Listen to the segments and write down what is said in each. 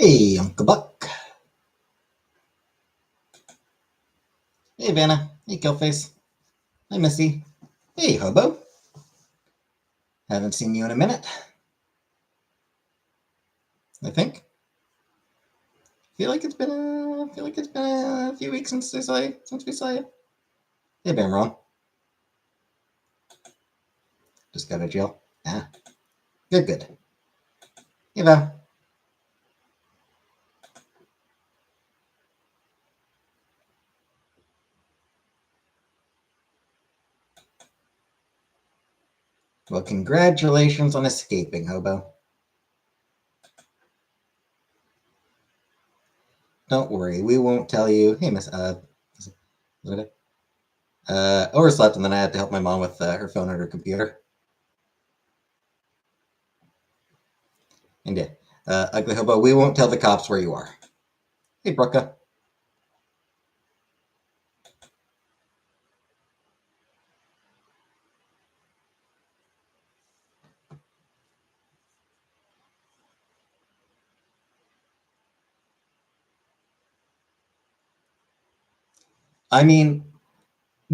Hey, Uncle Buck. Hey, Vanna. Hey, Killface. Hi, Missy. Hey, Hobo. Haven't seen you in a minute. I think. Feel like it's been a few weeks since we saw you. Maybe I'm wrong. Just got out of jail. Ah, good. Hey, Val. Well, congratulations on escaping, Hobo. Don't worry, we won't tell you. Hey, Miss. Overslept, and then I had to help my mom with her phone and her computer. And yeah, Ugly Hobo, we won't tell the cops where you are. Hey, Brooka. I mean,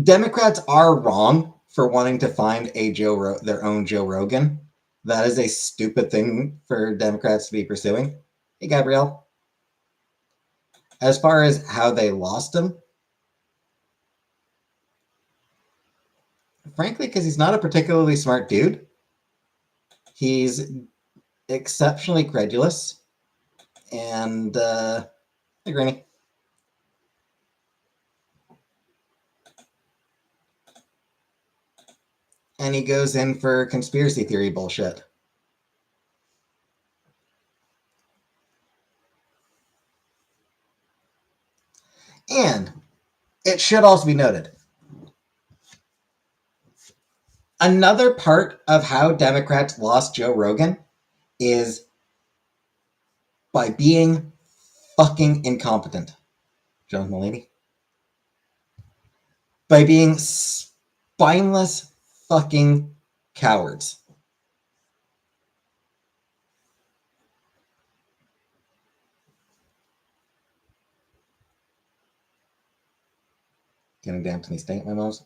Democrats are wrong for wanting to find their own Joe Rogan. That is a stupid thing for Democrats to be pursuing. Hey, Gabrielle. As far as how they lost him, frankly, because he's not a particularly smart dude. He's exceptionally credulous, and hey, Granny. And he goes in for conspiracy theory bullshit. And it should also be noted, another part of how Democrats lost Joe Rogan is by being fucking incompetent. John Mulaney. By being spineless fucking cowards. Getting down to me state my mom's.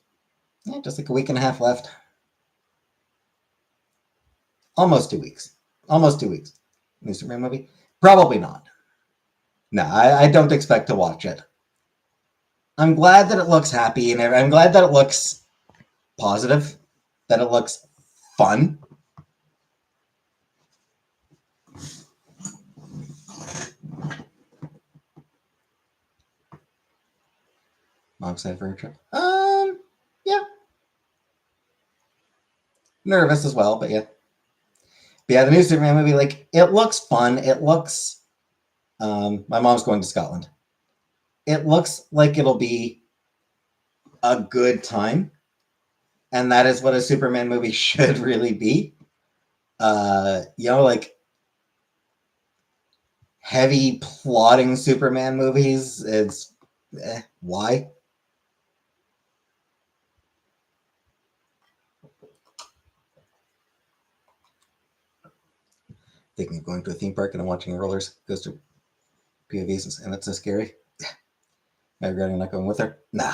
Yeah, just like a week and a half left. Almost 2 weeks. Almost 2 weeks. New Superman movie? Probably not. No, I don't expect to watch it. I'm glad that it looks happy, and I'm glad that it looks positive, that it looks fun. I'm excited for a trip. Yeah. Nervous as well, but yeah. But yeah, the new Superman movie, like, it looks fun. It looks. My mom's going to Scotland. It looks like it'll be a good time, and that is what a Superman movie should really be. Like heavy plotting Superman movies. It's why? Thinking of going to a theme park and I'm watching rollers goes to POVs and it's so scary. Am I regretting not going with her? Nah.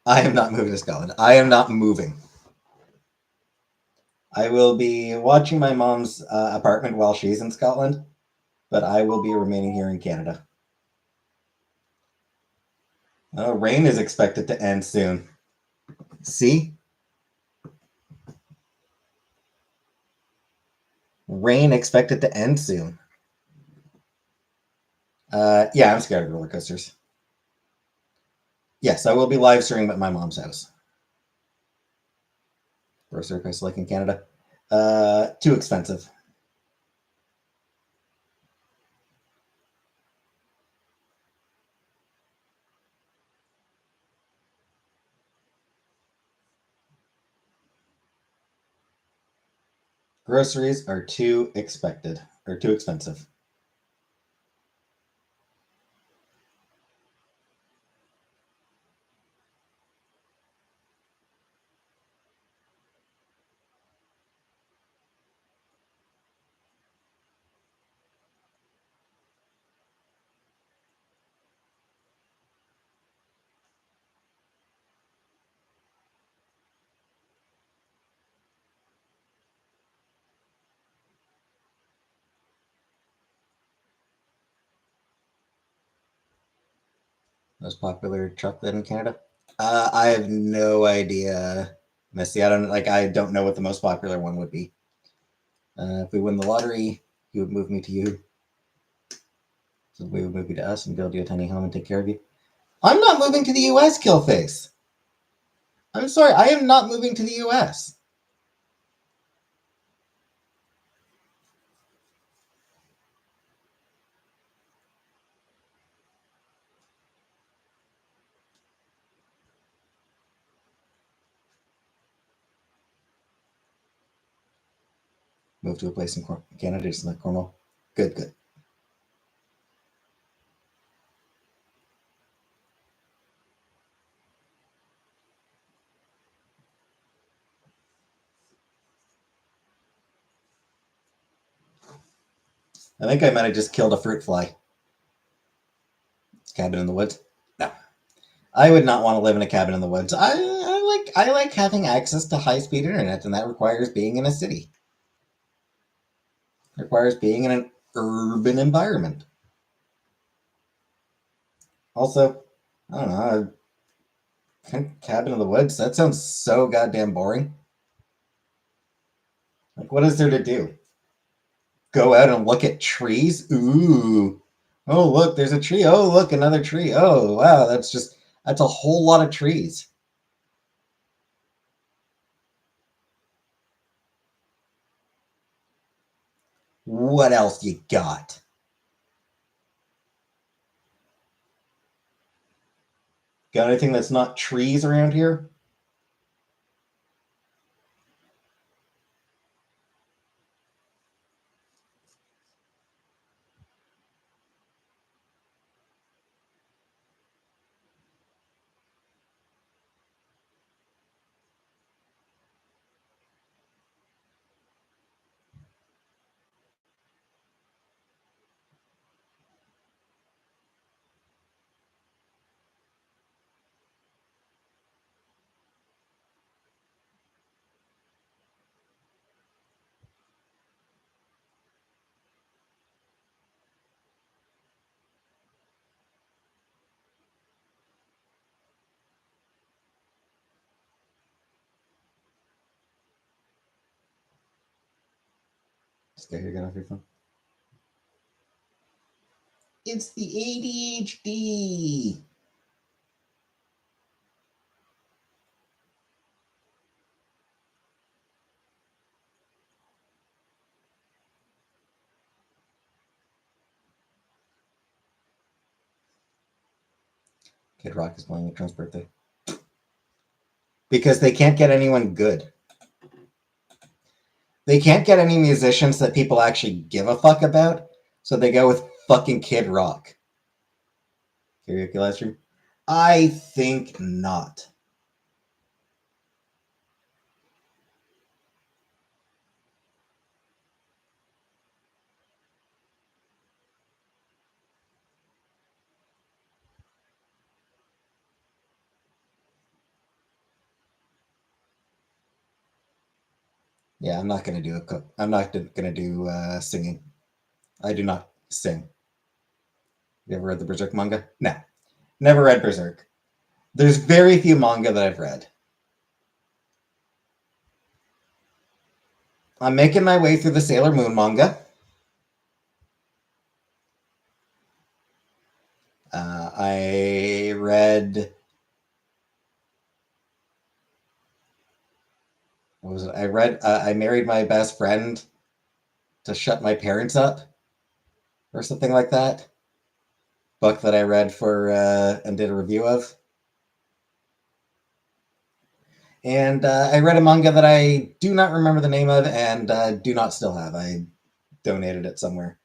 I am not moving to Scotland. I am not moving. I will be watching my mom's apartment while she's in Scotland, but I will be remaining here in Canada. Rain is expected to end soon. See? Rain expected to end soon. Yeah, I'm scared of roller coasters. Yes, I will be live streaming at my mom's house. Grocery price like in Canada. Too expensive. Groceries are too expensive. Most popular chocolate in Canada? I have no idea, Missy. I don't know what the most popular one would be. If we win the lottery, you would move me to you. So we would move you to us and build you a tiny home and take care of you. I'm not moving to the U.S., Killface. I'm sorry, I am not moving to the U.S. Move to a place in Canada, just like Cornwall. Good, good. I think I might have just killed a fruit fly. Cabin in the woods? No. I would not want to live in a cabin in the woods. I like having access to high speed internet, and that requires being in a city. It requires being in an urban environment. Also, I don't know, a cabin in the woods, that sounds so goddamn boring. Like, what is there to do? Go out and look at trees? Ooh. Oh, look, there's a tree. Oh, look, another tree. Oh, wow, that's a whole lot of trees. What else you got? Got anything that's not trees around here? Stay here, get off your phone. It's the ADHD. Kid Rock is playing at Trump's birthday. Because they can't get anyone good. They can't get any musicians that people actually give a fuck about, so they go with fucking Kid Rock. Karaoke live stream? I think not. Yeah, I'm not gonna do I'm not gonna do singing. I do not sing. You ever read the Berserk manga? No, never read Berserk. There's very few manga that I've read. I'm making my way through the Sailor Moon manga. I read. What was it? I read. I married my best friend to shut my parents up, or something like that. Book that I read for and did a review of. And I read a manga that I do not remember the name of and do not still have. I donated it somewhere.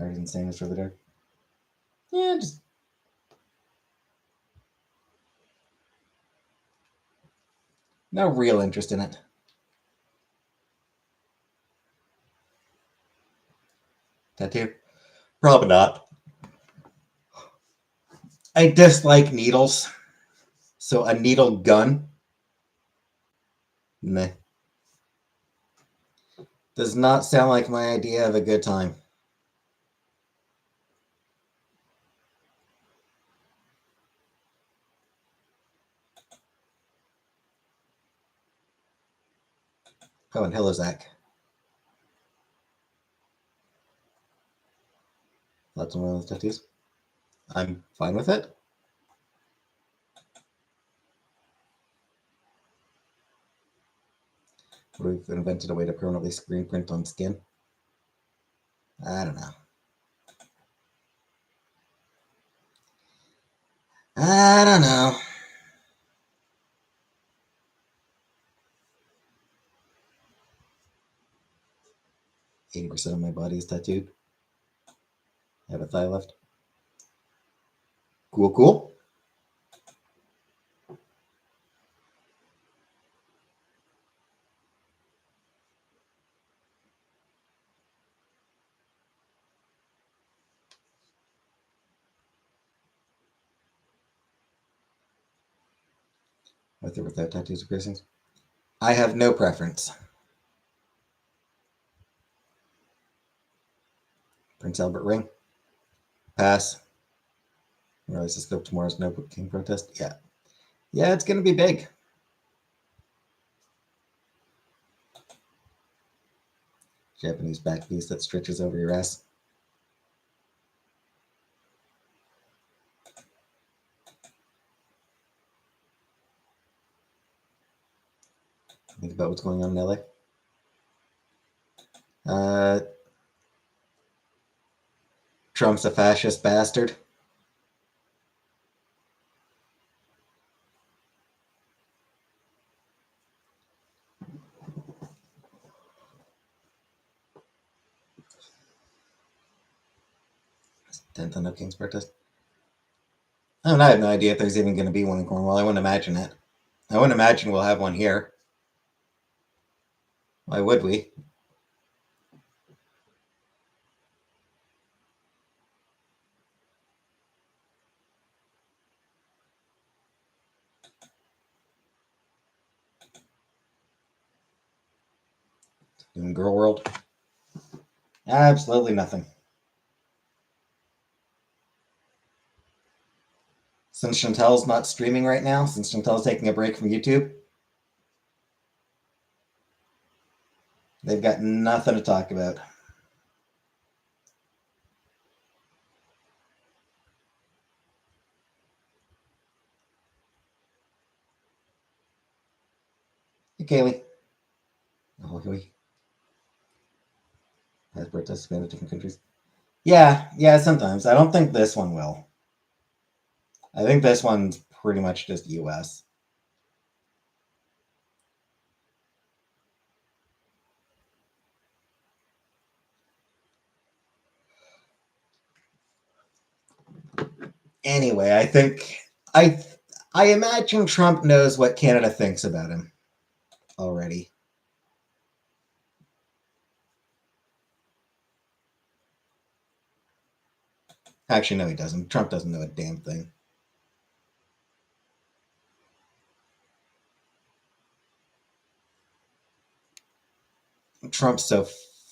Already insane is really dark. Yeah, just no real interest in it. tattoo? Probably not. I dislike needles. So a needle gun? Meh. Does not sound like my idea of a good time. Oh, and hello, Zach. Lots of one of those tattoos. I'm fine with it. We've invented a way to permanently screen print on skin. I don't know. I don't know. %80 of my body is tattooed. I have a thigh left. Cool, cool. With or without tattoos or piercings? I have no preference. Prince Albert ring. Pass. Realize the scope tomorrow's Notebook King protest. Yeah. Yeah, it's gonna be big. Japanese back piece that stretches over your ass. Think about what's going on in LA. Trump's a fascist bastard. Tenth on No King's protest. I have no idea if there's even going to be one in Cornwall. I wouldn't imagine it. I wouldn't imagine we'll have one here. Why would we? In Girl World? Absolutely nothing. Since Chantel's not streaming right now, since Chantel's taking a break from YouTube, they've got nothing to talk about. Hey, Kaylee. Oh, Kaylee. Has protests expanded to different countries? Yeah, sometimes. I don't think this one will. I think this one's pretty much just US. Anyway, I imagine Trump knows what Canada thinks about him already. Actually, no, he doesn't. Trump doesn't know a damn thing. Trump's so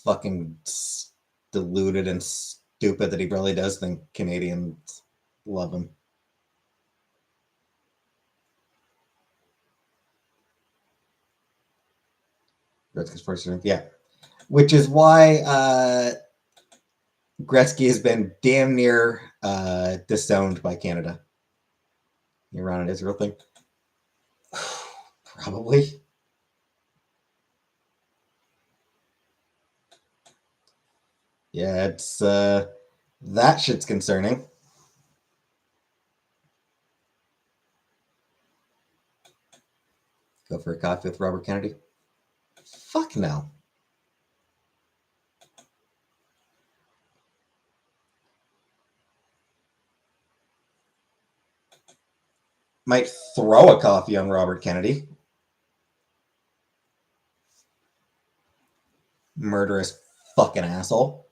fucking deluded and stupid that he really does think Canadians love him. Gretzky's first year, yeah. Which is why Gretzky has been damn near disowned by Canada. The Iran and Israel thing? Probably. Yeah, it's that shit's concerning. Go for a coffee with Robert Kennedy? Fuck no. Might throw a coffee on Robert Kennedy. Murderous fucking asshole.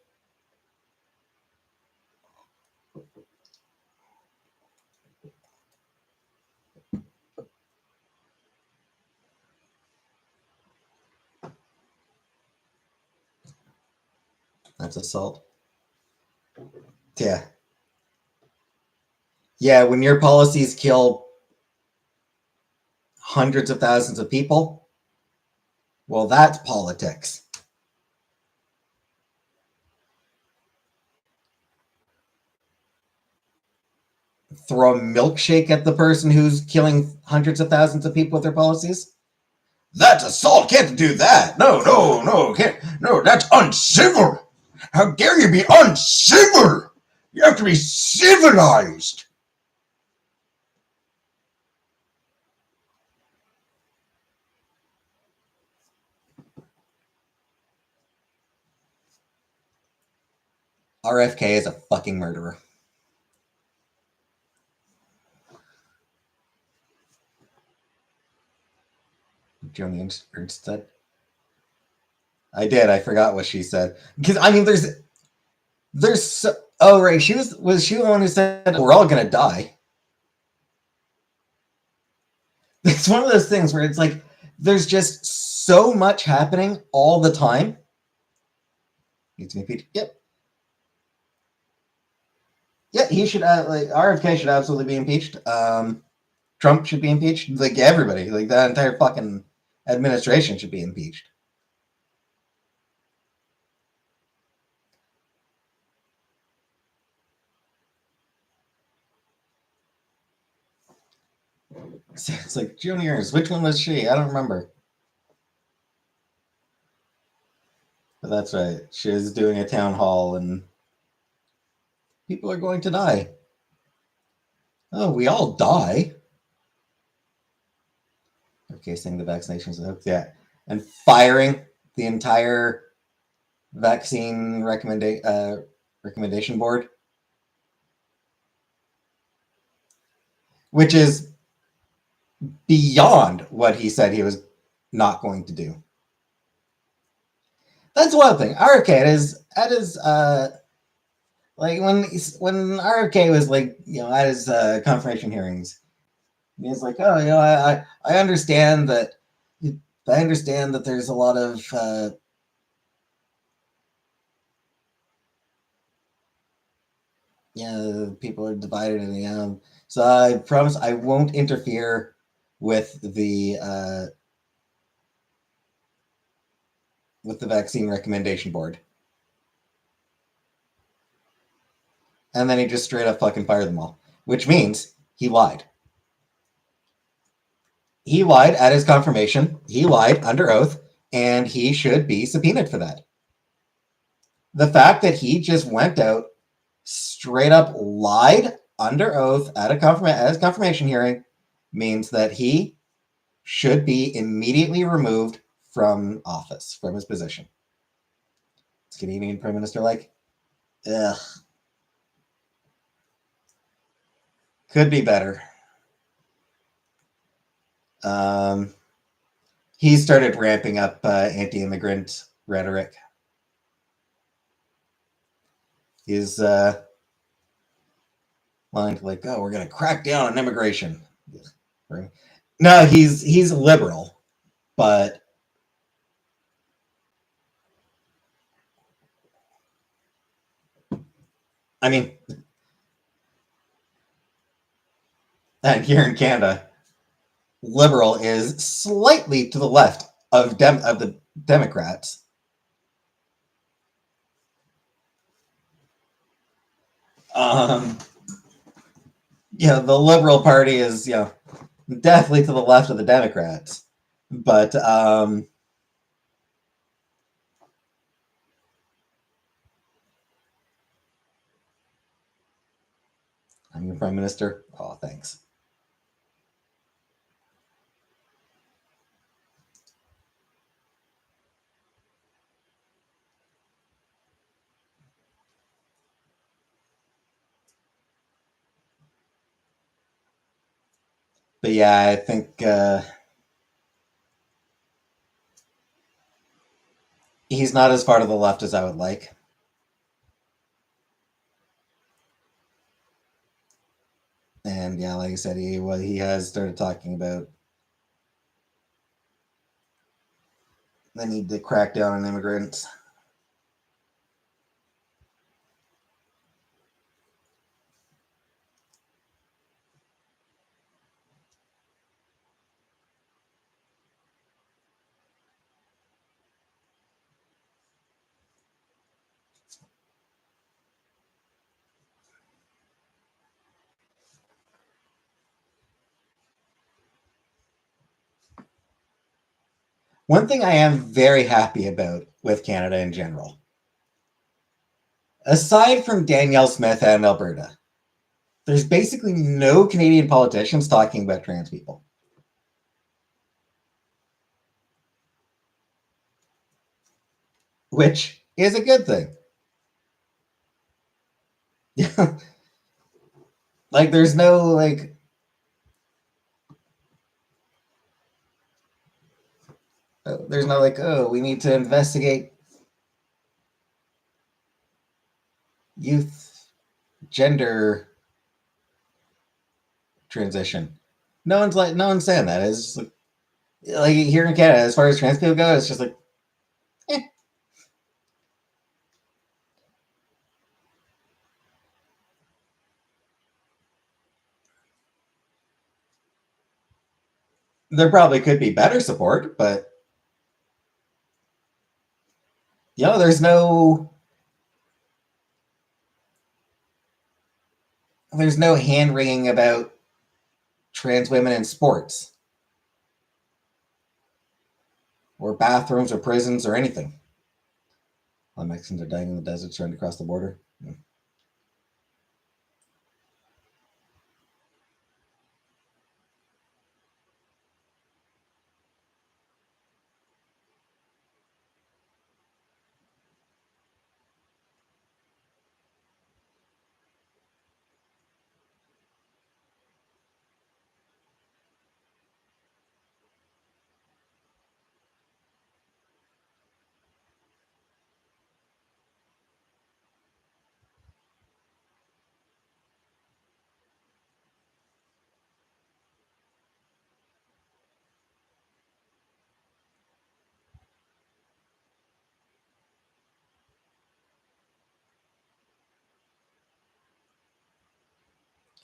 That's assault. Yeah. Yeah, when your policies kill hundreds of thousands of people, well, that's politics. Throw a milkshake at the person who's killing hundreds of thousands of people with their policies? That's assault. Can't do that. No, no, no. Can't. No, that's uncivil. How dare you be uncivil? You have to be civilized. RFK is a fucking murderer. Joni Ernst said. I did. I forgot what she said. Because I mean, there's. So, oh right, she was she the one who said we're all gonna die? It's one of those things where it's like there's just so much happening all the time. Needs to be impeached. Yep. Yeah, he should. Like RFK should absolutely be impeached. Trump should be impeached. Like everybody, like that entire fucking administration should be impeached. It's like juniors. Which one was she? I don't remember. But that's right. She was doing a town hall, and people are going to die. Oh, we all die. Okay, saying the vaccinations are hooked. Yeah, and firing the entire vaccine recommendation board, which is beyond what he said he was not going to do. That's one thing. RFK at his like when RFK was like at his confirmation hearings, he's like, oh I understand that there's a lot of people are divided, and so I promise I won't interfere with the vaccine recommendation board. And then he just straight up fucking fired them all, which means he lied. He lied at his confirmation. He lied under oath, and he should be subpoenaed for that. The fact that he just went out, straight up lied under oath at his confirmation hearing means that he should be immediately removed from office, from his position. It's Canadian Prime Minister like, ugh. Could be better. He started ramping up anti-immigrant rhetoric. He's wanting to like, oh, we're going to crack down on immigration. No, he's liberal, but I mean, and here in Canada, liberal is slightly to the left of the Democrats. The Liberal Party is definitely to the left of the Democrats, but I'm your Prime Minister. Oh, thanks. But yeah, I think he's not as far to the left as I would like. And yeah, like I said, he has started talking about the need to crack down on immigrants. One thing I am very happy about with Canada in general, aside from Danielle Smith and Alberta, there's basically no Canadian politicians talking about trans people. Which is a good thing. Like, there's no, like, there's no, like, oh, we need to investigate youth gender transition. No one's saying that. It's like here in Canada, as far as trans people go, it's just like, eh. There probably could be better support, but there's no hand wringing about trans women in sports or bathrooms or prisons or anything. While Mexicans are dying in the desert trying to cross the border.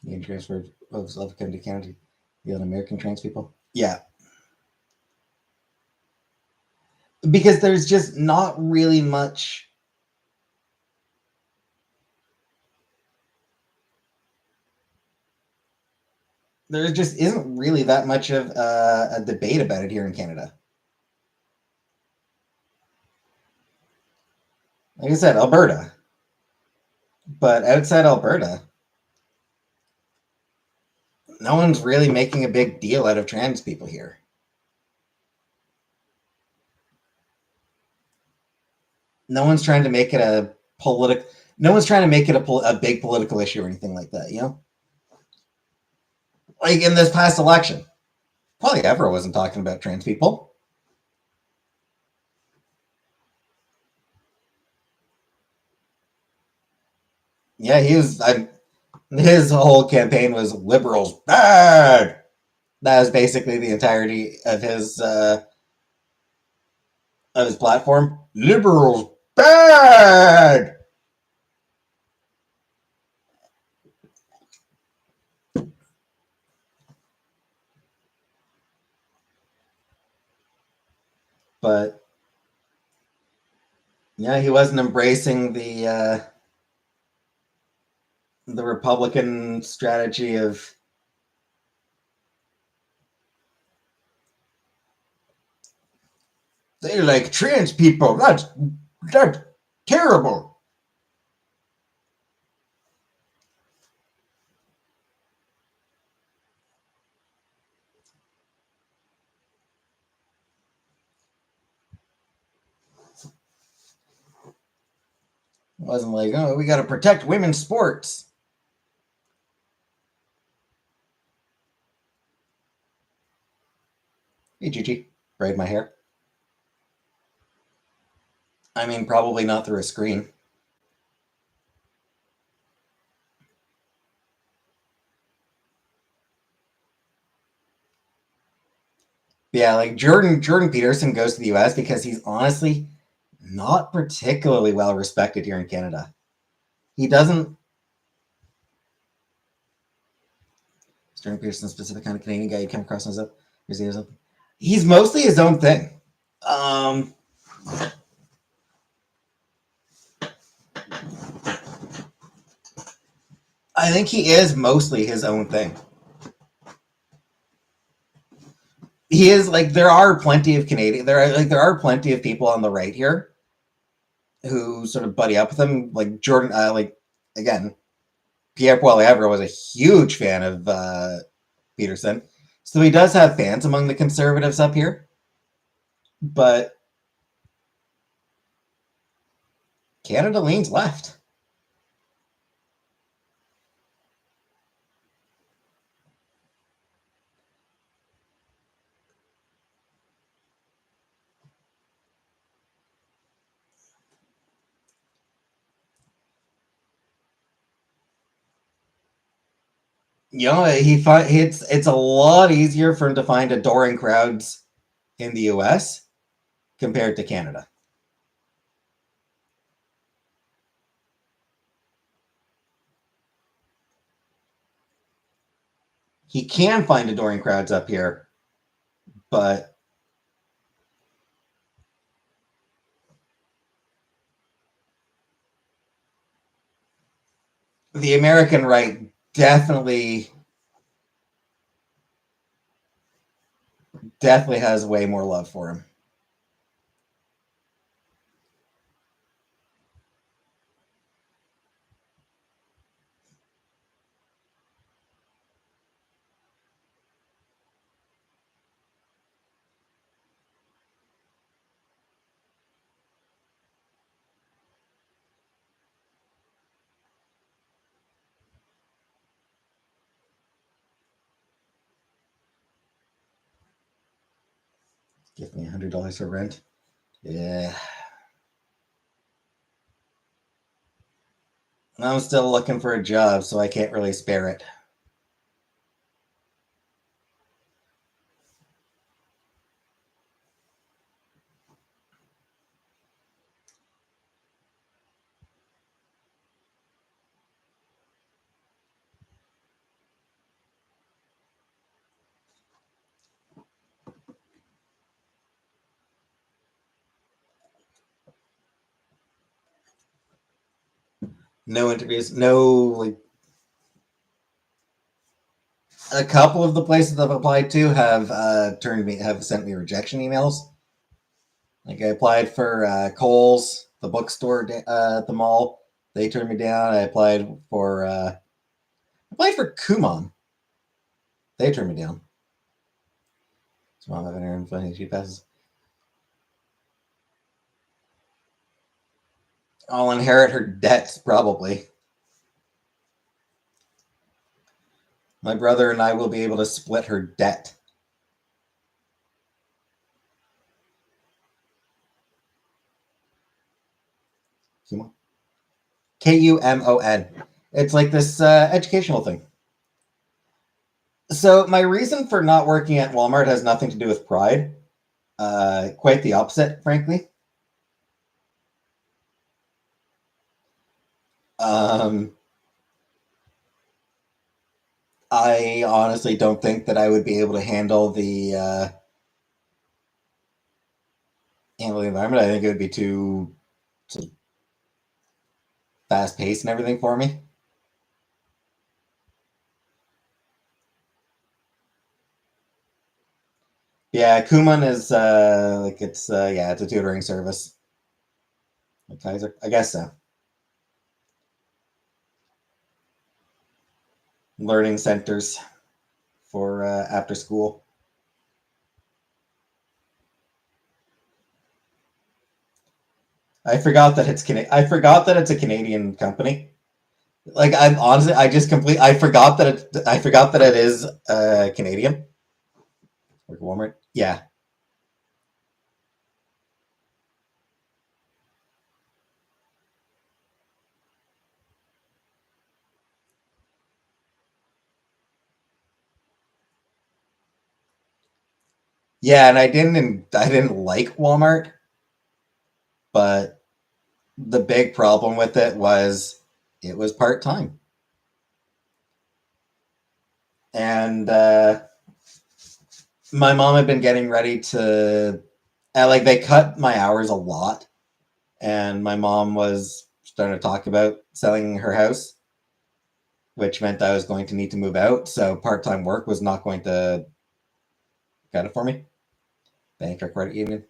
Canadian transfer of South Africa to Canada, the American trans people. Yeah, because there's just not really much. There just isn't really that much of a debate about it here in Canada. Like I said, Alberta, but outside Alberta, no one's really making a big deal out of trans people here. No one's trying to make it a politic. No one's trying to make it a big political issue or anything like that. Like in this past election, probably ever wasn't talking about trans people. Yeah, his whole campaign was liberals bad. That was basically the entirety of his platform. Liberals bad. But yeah, he wasn't embracing the Republican strategy of they like trans people. That's terrible. It wasn't like, oh, we got to protect women's sports. Hey, Gigi, braid my hair. I mean, probably not through a screen. Yeah, like Jordan Peterson goes to the US because he's honestly not particularly well respected here in Canada. He doesn't. Jordan Peterson, a specific kind of Canadian guy you come across in his he's mostly his own thing. Um, I think he is mostly his own thing. he is like, there are plenty of Canadian, there are plenty of people on the right here who sort of buddy up with him, like Jordan, like again, Pierre Poilievre was a huge fan of Peterson, so he does have fans among the conservatives up here, but Canada leans left. You know, it's a lot easier for him to find adoring crowds in the U.S. compared to Canada. He can find adoring crowds up here, but the American right definitely has way more love for him. Give me $100 for rent. Yeah. I'm still looking for a job, so I can't really spare it. No interviews, no, like, a couple of the places I've applied to have sent me rejection emails. Like I applied for Kohl's, the bookstore at the mall. They turned me down. I applied for Kumon. They turned me down. So mom having her own funny she passes. I'll inherit her debts probably. My brother and I will be able to split her debt. Kumon. Kumon. It's like this educational thing. So my reason for not working at Walmart has nothing to do with pride. Quite the opposite, frankly. Um, I honestly don't think that I would be able to handle the environment. I think it would be too fast paced and everything for me. Yeah, Kumon is like it's a tutoring service. Like Kaiser, I guess so. Learning centers for after school. I forgot that it's a Canadian company. Like I'm honestly, I forgot that it is Canadian. Like Walmart. Yeah. Yeah, and I didn't like Walmart, but the big problem with it was it was part time, and my mom had been getting ready to like they cut my hours a lot, and my mom was starting to talk about selling her house, which meant I was going to need to move out. So part time work was not going to Got it for me? Bank or credit union.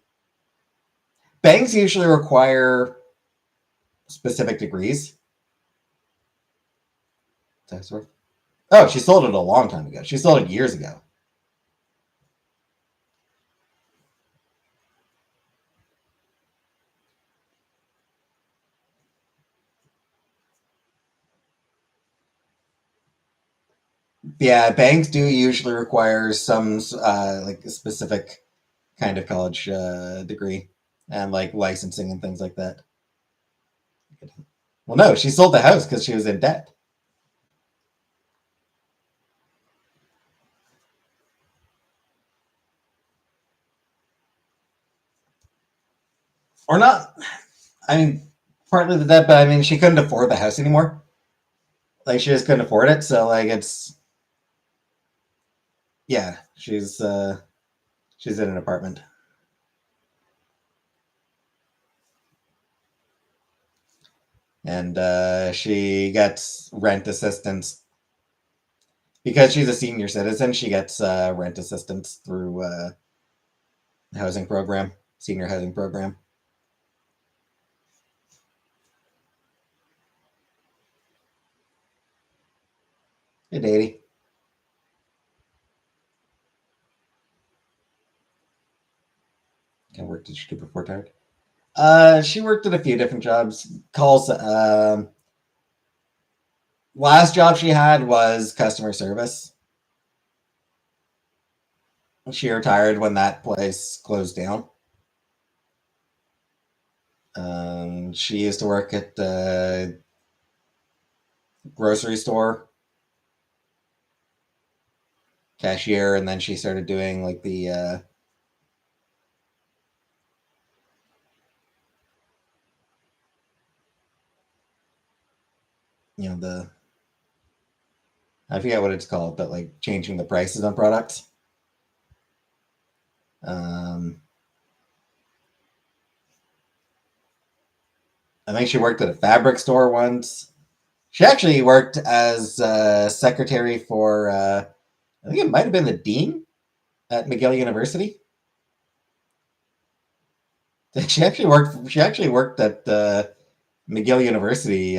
Banks usually require specific degrees. Oh, she sold it a long time ago. She sold it years ago. Yeah, banks do usually require some like a specific kind of college degree and like licensing and things like that. Well, no, she sold the house because she was in debt. Or not. I mean, partly the debt, but I mean, she couldn't afford the house anymore. Like, she just couldn't afford it. So, like, it's yeah, she's in an apartment, and she gets rent assistance because she's a senior citizen. She gets rent assistance through housing program, senior housing program. Hey, Daddy. Kind of work did she do before tired? She worked at a few different jobs. Calls. Last job she had was customer service. She retired when that place closed down. She used to work at the grocery store cashier, and then she started doing like the the I forget what it's called, but like changing the prices on products. Um, I think she worked at a fabric store once. She actually worked as secretary for I think it might have been the dean at McGill University. She actually worked. She actually worked at McGill University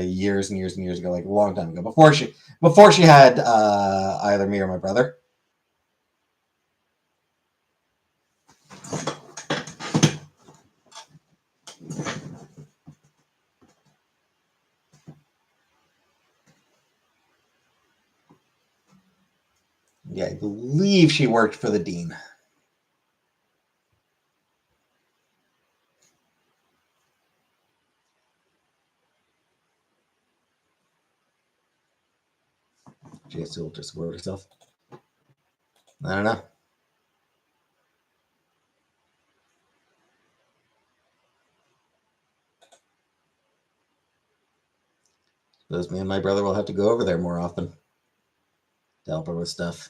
years and years and years ago, like a long time ago, before she had either me or my brother. Yeah, I believe she worked for the dean. She has to support herself. I don't know. Suppose me and my brother will have to go over there more often to help her with stuff.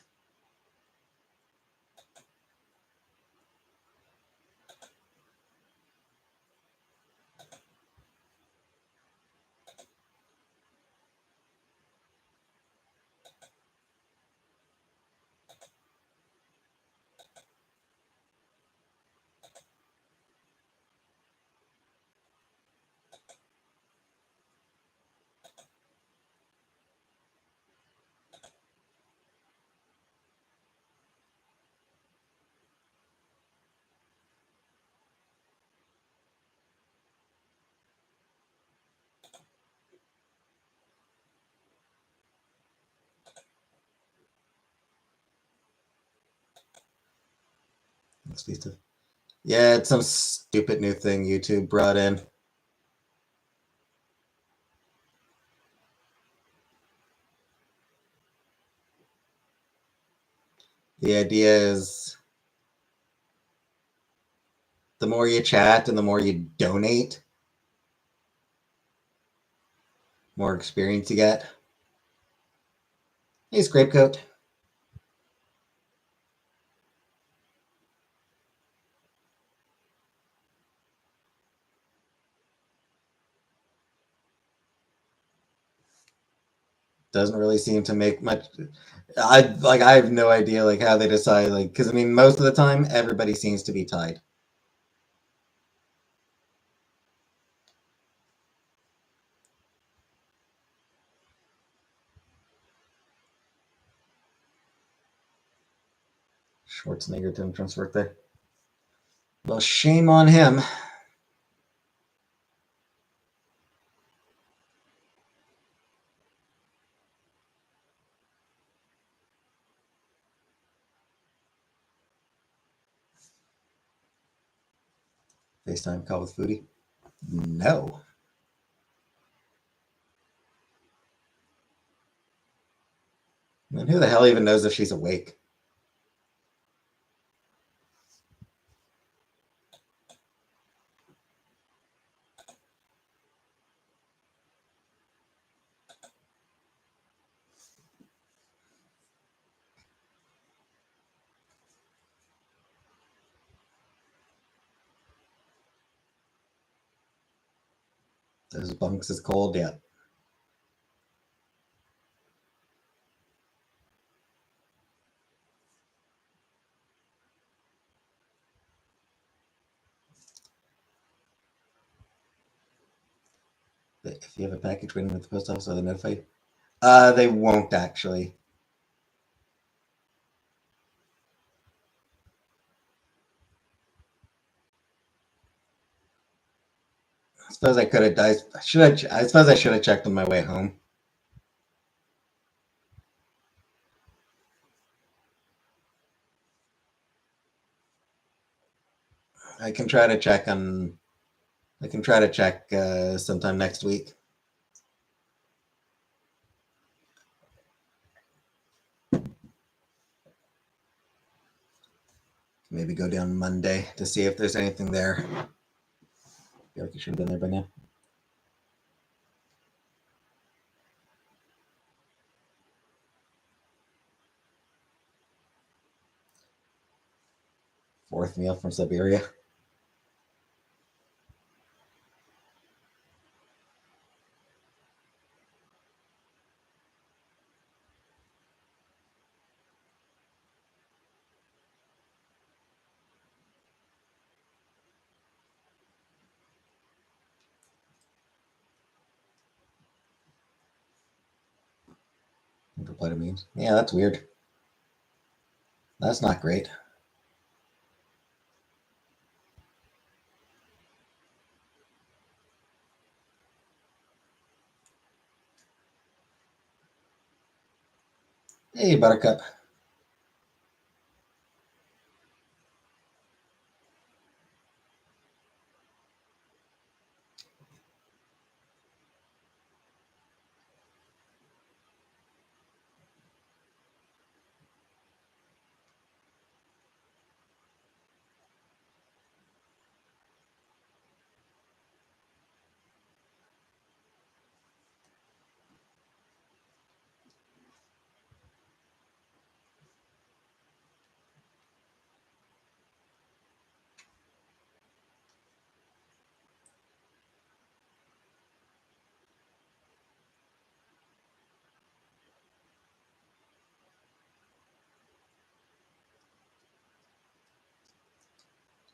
Yeah, it's some stupid new thing YouTube brought in. The idea is the more you chat and the more you donate, more experience you get. Hey, Scrapecoat. doesn't really seem to make much. I have no idea like how they decide like because I mean most of the time everybody seems to be tied. Schwarzenegger didn't Trump's birthday. Well, shame on him. FaceTime call with Foodie? No. I mean, who the hell even knows if she's awake? Those bunks is cold yet. But if you have a package waiting at the post office, are they notify you? They won't actually. I suppose I could have died. I suppose I should have checked on my way home. I can try to check on. I can try to check sometime next week. Maybe go down Monday to see if there's anything there. I feel like you should have been there by now. Fourth meal from Siberia. Reply to memes. Yeah, that's weird. That's not great. Hey, Buttercup.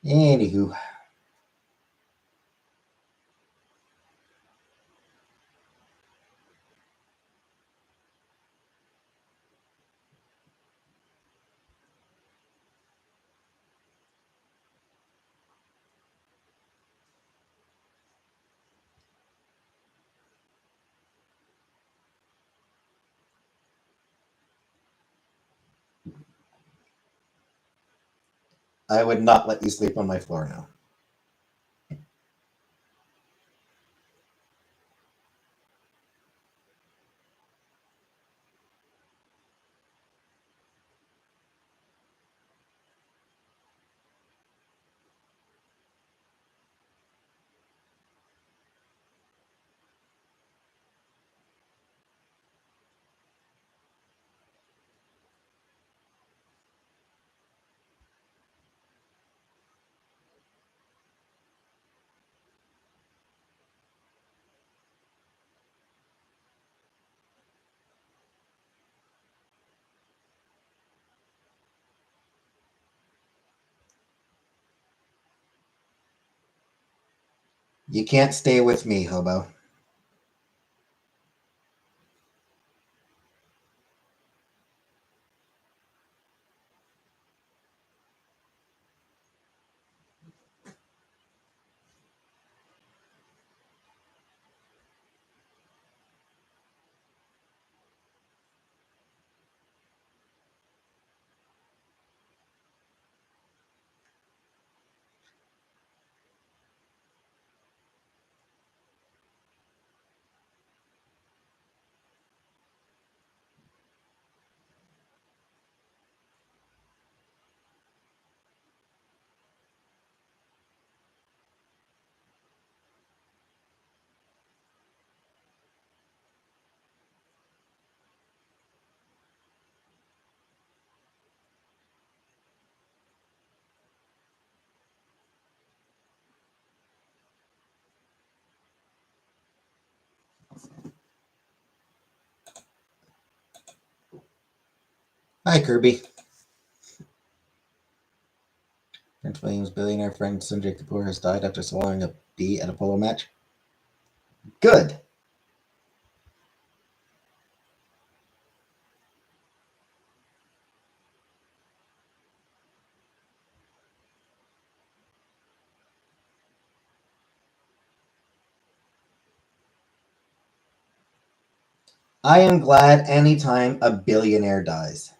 Anywho. I would not let you sleep on my floor now. You can't stay with me, hobo. Hi, Kirby. Prince William's billionaire friend Sanjay Kapoor has died after swallowing a bee at a polo match. Good. I am glad anytime a billionaire dies.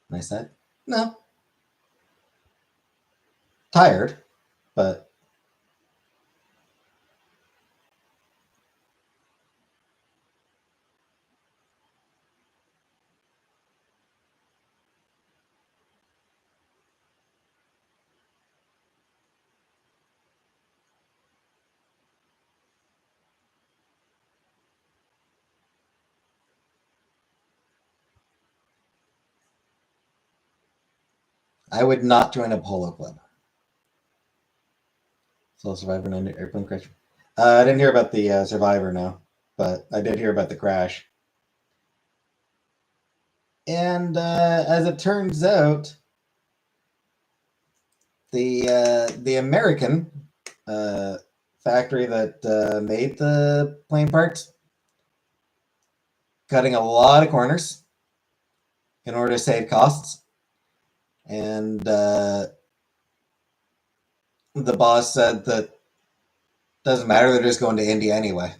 I said, no. Tired, but I would not join a polo club. Sole survivor in an airplane crash. I didn't hear about the survivor, no, but I did hear about the crash. And as it turns out, the American factory that made the plane parts cutting a lot of corners in order to save costs, and the boss said that doesn't matter, they're just going to India anyway.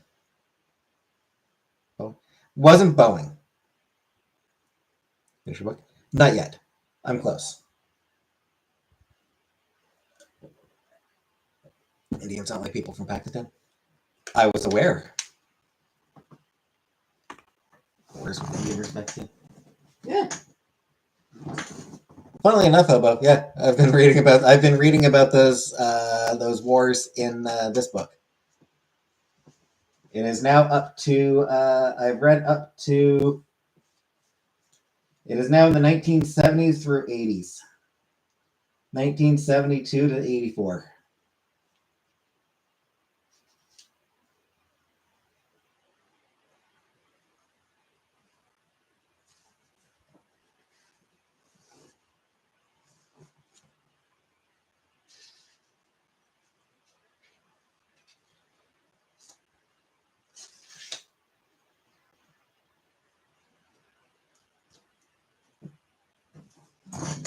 Wasn't Boeing. Finish your book? Not yet. I'm close. Indians sound like people from Pakistan. I was aware. Where's Indian versus Mexican? Yeah. Funnily enough, Hobo, yeah, I've been reading about those wars in this book. It is now up to I've read up to. It is now in the 1970s through 80s. 1972 to 84.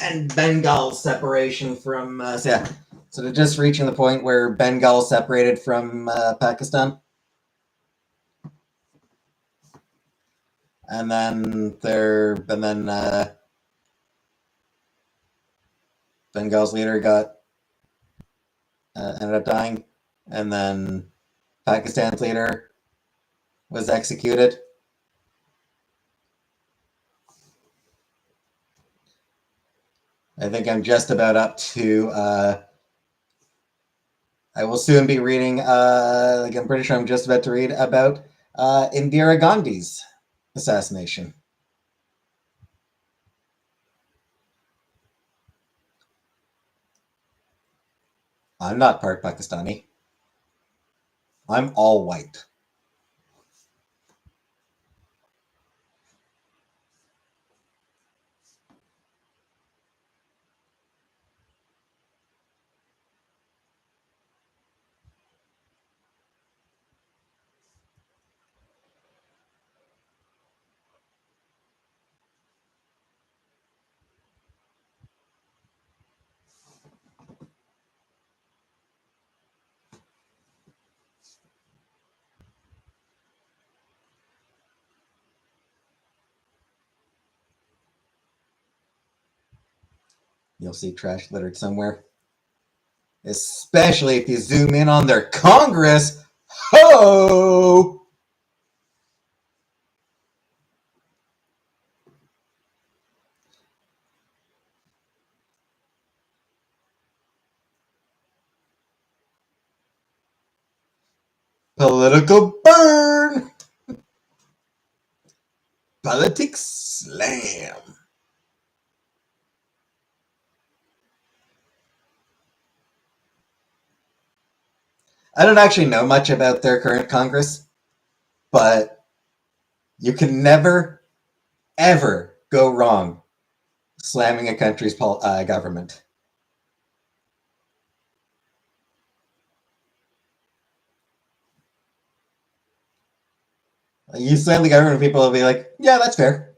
And Bengal's separation from yeah. So they're just reaching the point where Bengal separated from Pakistan, and then Bengal's leader got ended up dying, and then Pakistan's leader was executed. I think I'm just about up to. I will soon be reading. I'm pretty sure I'm just about to read about Indira Gandhi's assassination. I'm not part Pakistani. I'm all white. You'll see trash littered somewhere. Especially if you zoom in on their Congress. Ho! Political burn! Politics slam. I don't actually know much about their current Congress, but you can never, ever go wrong slamming a country's government. You slam the government, people will be like, yeah, that's fair.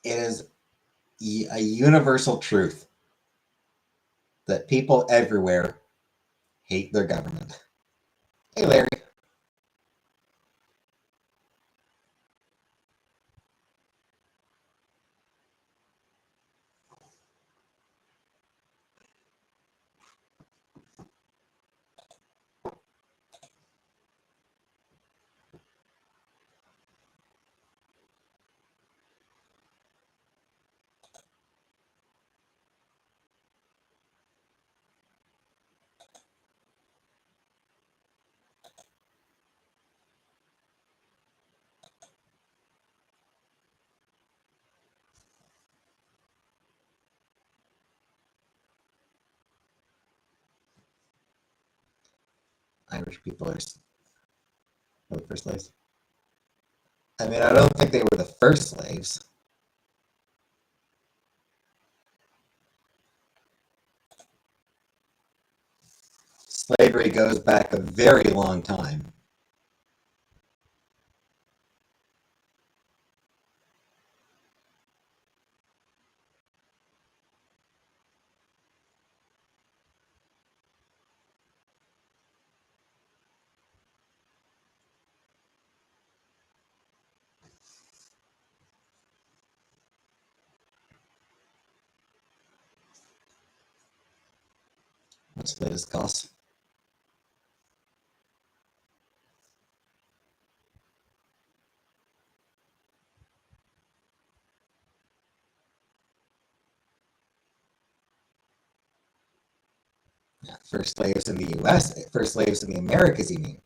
It is a universal truth that people everywhere hate their government. Hey, Larry. Irish people are the first slaves. I mean, I don't think they were the first slaves. Slavery goes back a very long time. What's the latest cost? First slaves in the U.S., first slaves in the Americas, you mean?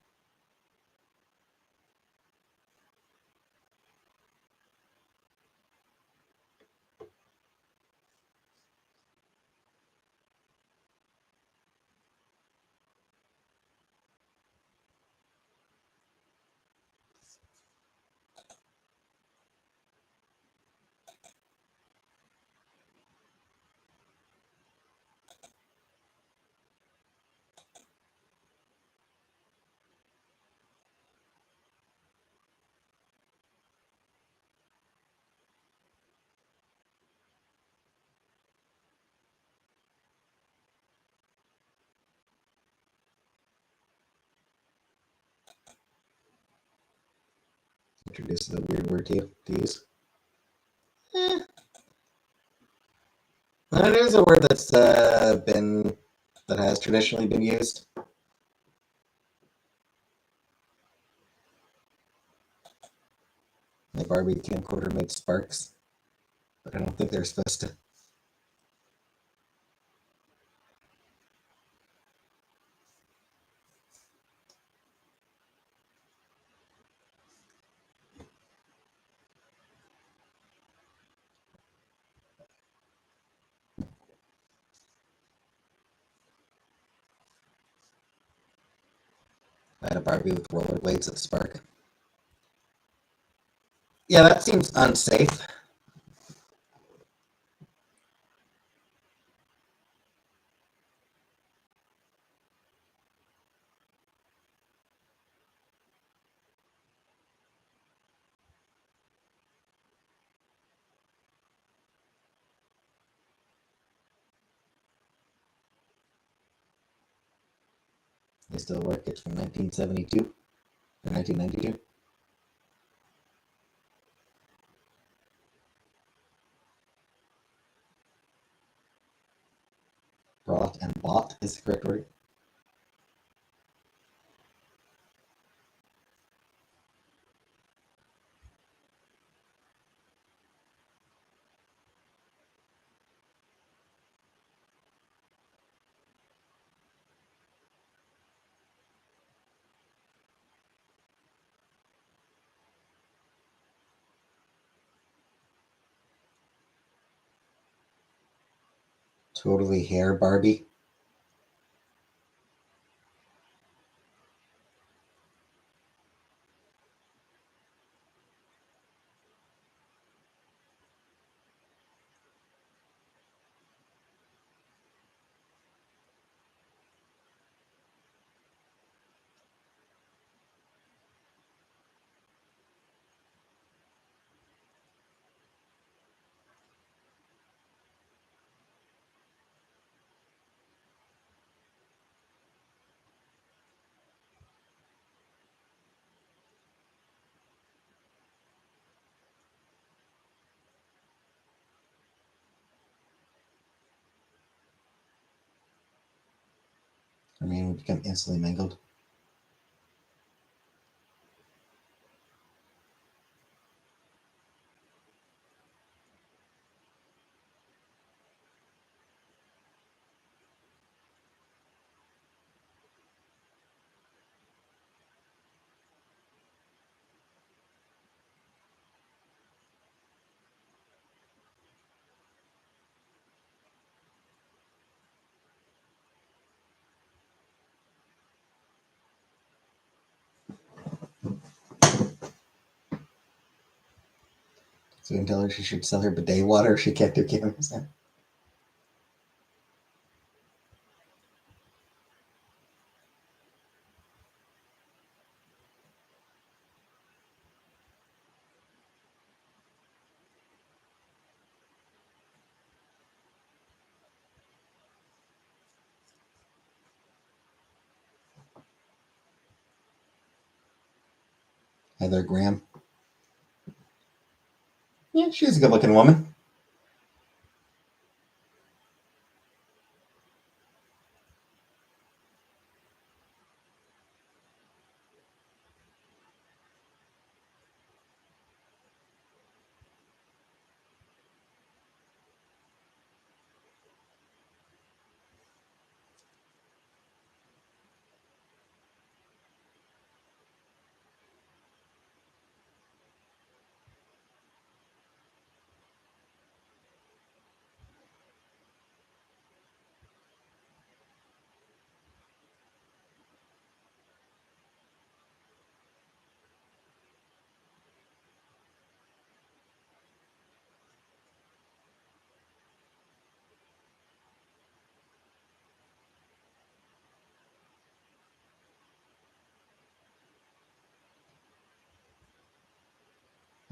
Introduces a weird word to use. It is a word that's been that has traditionally been used. The Barbie camcorder makes sparks, but I don't think they're supposed to. I had a Barbie with rollerblades that spark. Yeah, that seems unsafe. They still work. It's from 1972 or 1992. Brought and bought is the correct word. Totally hair Barbie. I mean, would become instantly mangled. So you can tell her she should sell her bidet water if she can't do cameras now. Heather Graham. Yeah, she's a good looking woman.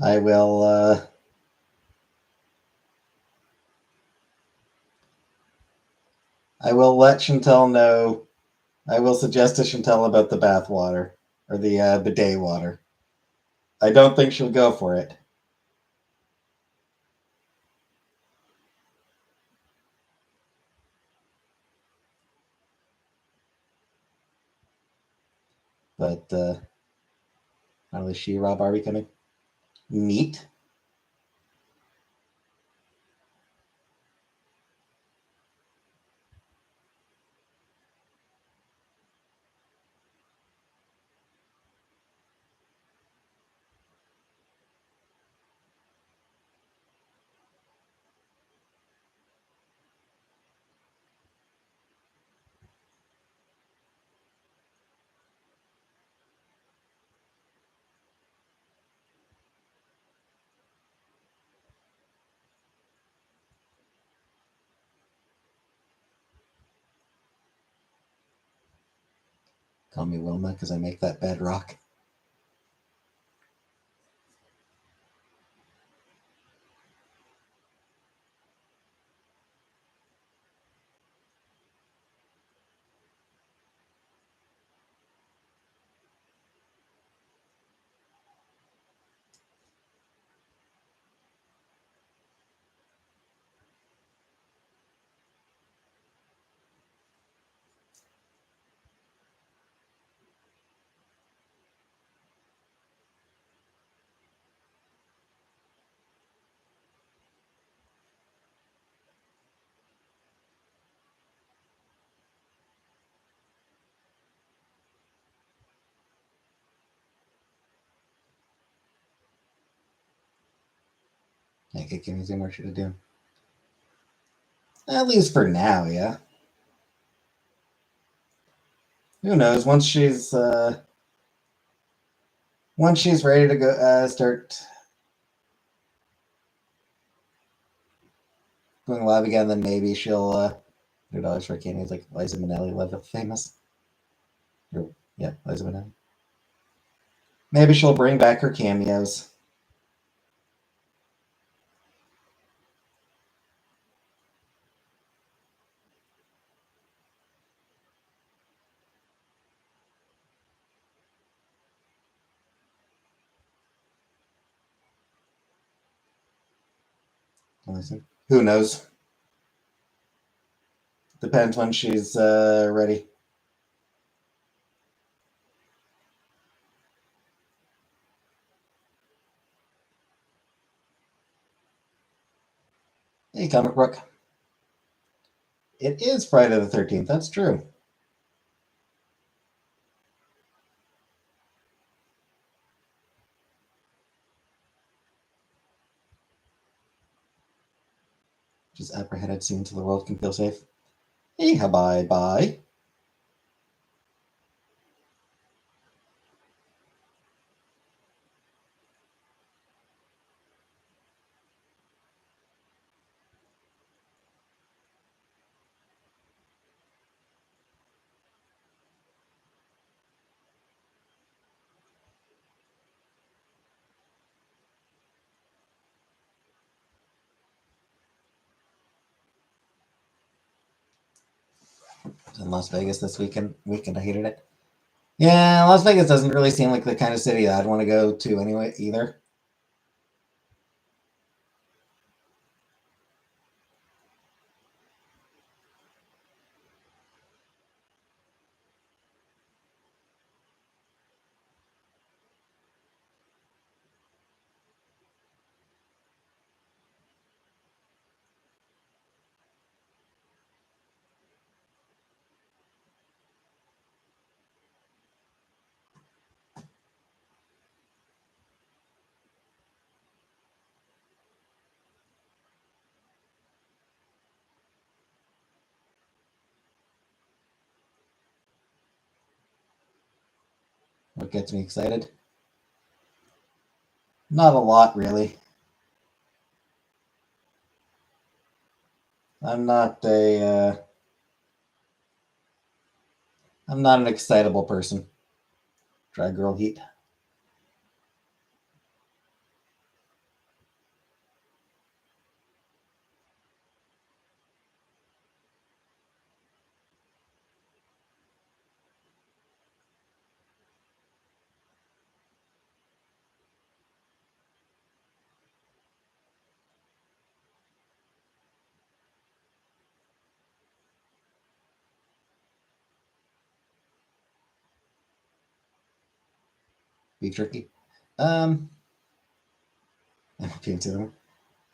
I will. I will let Chantel know. I will suggest to Chantel about the bath water or the bidet water. I don't think she'll go for it. But finally, She-Ra Barbie coming. Neat. Call me Wilma because I make that bed rock. Can't get anything more to do. At least for now, yeah. Who knows? Once she's ready to go, start going live again, then maybe she'll $100 for cameos like Liza Minnelli, Love Famous. Or, yeah, Liza Minnelli. Maybe she'll bring back her cameos. Who knows? Depends when she's ready. Hey, Comic Book. It is Friday the 13th. That's true. Just apprehended soon till the world can feel safe. Hey, bye. In Las Vegas this weekend. I hated it. Yeah, Las Vegas doesn't really seem like the kind of city I'd want to go to anyway either. What gets me excited? Not a lot, really. I'm not I'm not an excitable person. Dry girl heat. Beef jerky. I'm into them.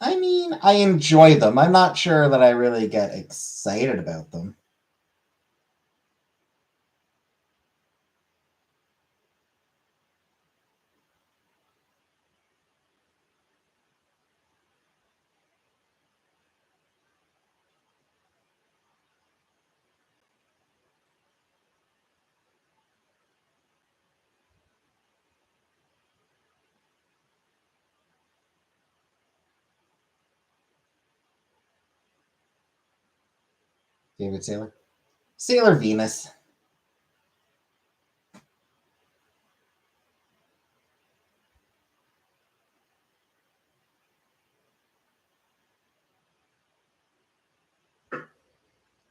I mean, I enjoy them. I'm not sure that I really get excited about them. Favorite sailor? Sailor Venus.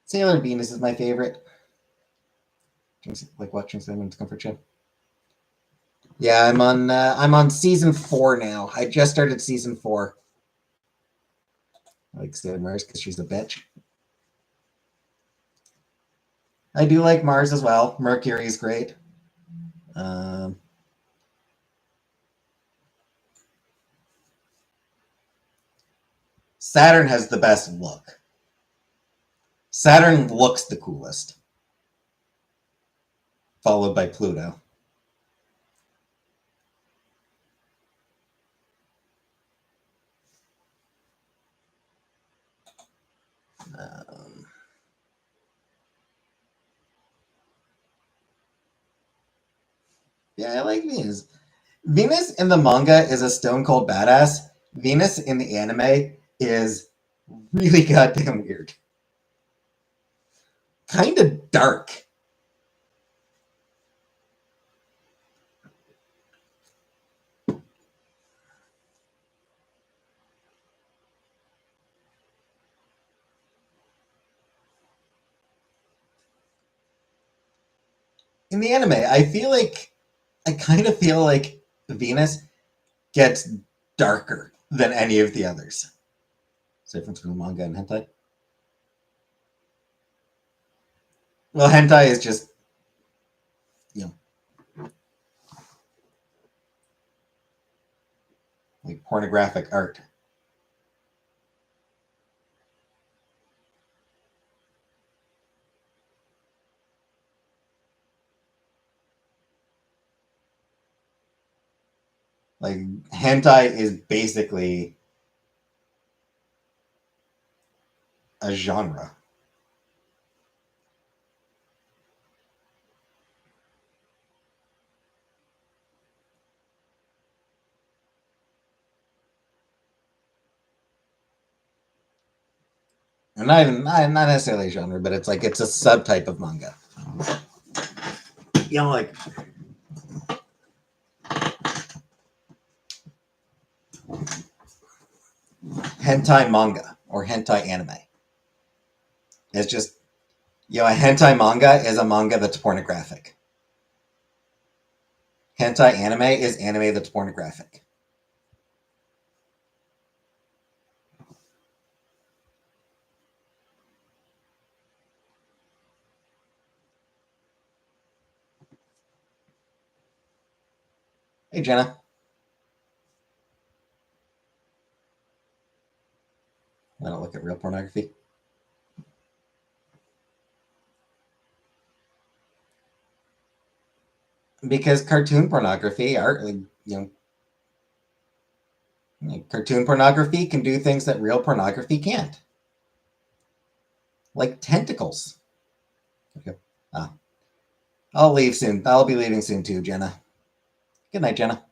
Sailor Venus is my favorite. Like watching Simon's Comfort Show. Yeah, I'm on season 4 now. I just started season 4. I like Sailor Mars because she's a bitch. I do like Mars as well. Mercury's great. Saturn has the best look. Saturn looks the coolest, followed by Pluto. Yeah, I like Venus. Venus in the manga is a stone cold badass. Venus in the anime is really goddamn weird. Kind of dark. In the anime, I kind of feel like Venus gets darker than any of the others. What's the difference between manga and hentai? Well, hentai is just, you know, like pornographic art. Like hentai is basically a genre. And not necessarily a genre, but it's like it's a subtype of manga. You know, like hentai manga or hentai anime. It's just, a hentai manga is a manga that's pornographic. Hentai anime is anime that's pornographic. Hey, Jenna. I don't look at real pornography. Because cartoon pornography, cartoon pornography can do things that real pornography can't, like tentacles. Okay. I'll leave soon. I'll be leaving soon too, Jenna. Good night, Jenna.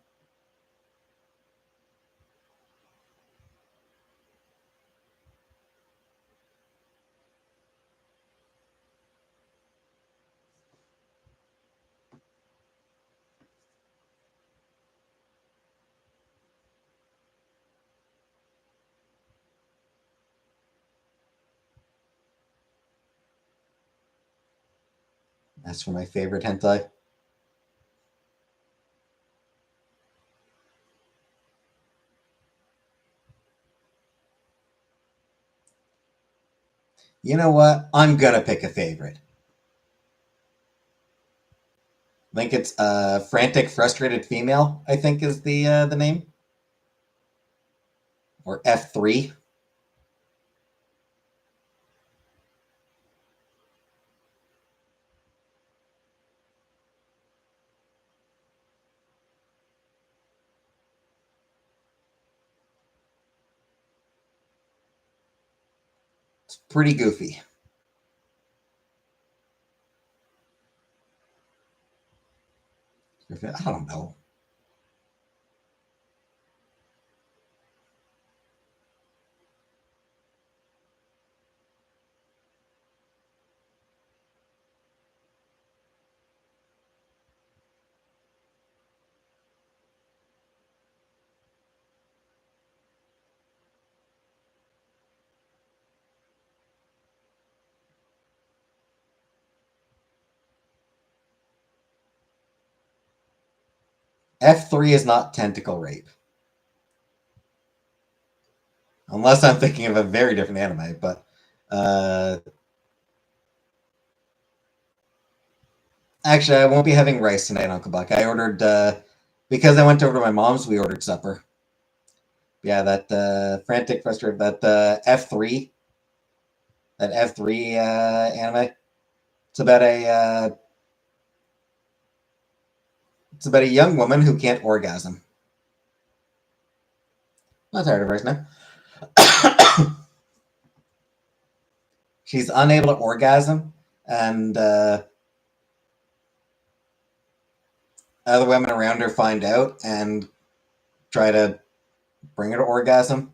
That's for my favorite hentai. You know what? I'm gonna pick a favorite. I think it's Frantic Frustrated Female, I think is the name. Or F3. It's pretty goofy. I don't know. F3 is not tentacle rape. Unless I'm thinking of a very different anime, but actually, I won't be having rice tonight, Uncle Buck. I ordered because I went over to my mom's. We ordered supper. Yeah, that frantic frustrated that F3, that F3 anime. It's about a young woman who can't orgasm. Not tired of rice now. She's unable to orgasm, and other women around her find out and try to bring her to orgasm.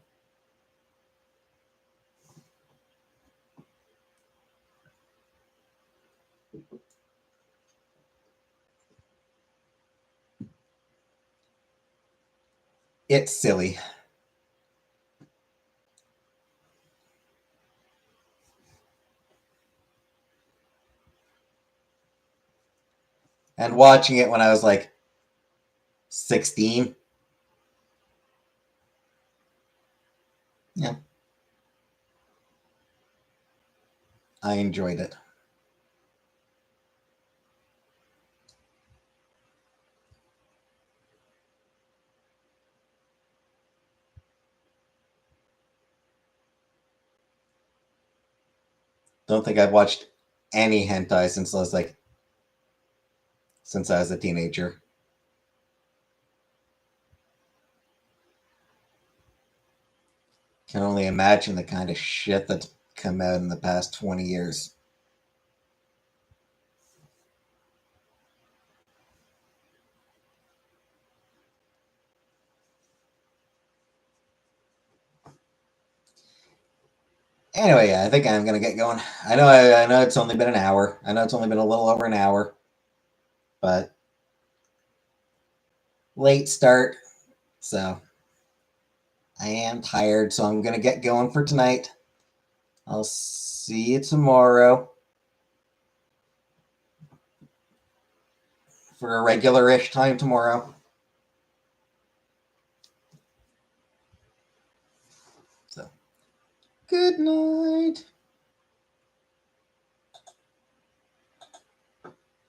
It's silly. And watching it when I was like 16. Yeah. I enjoyed it. Don't think I've watched any hentai since I was a teenager. Can only imagine the kind of shit that's come out in the past 20 years. Anyway, yeah, I think I'm gonna get going. I know it's only been an hour. I know it's only been a little over an hour, but late start, so I am tired. So I'm gonna get going for tonight. I'll see you tomorrow for a regular-ish time tomorrow. So, good night.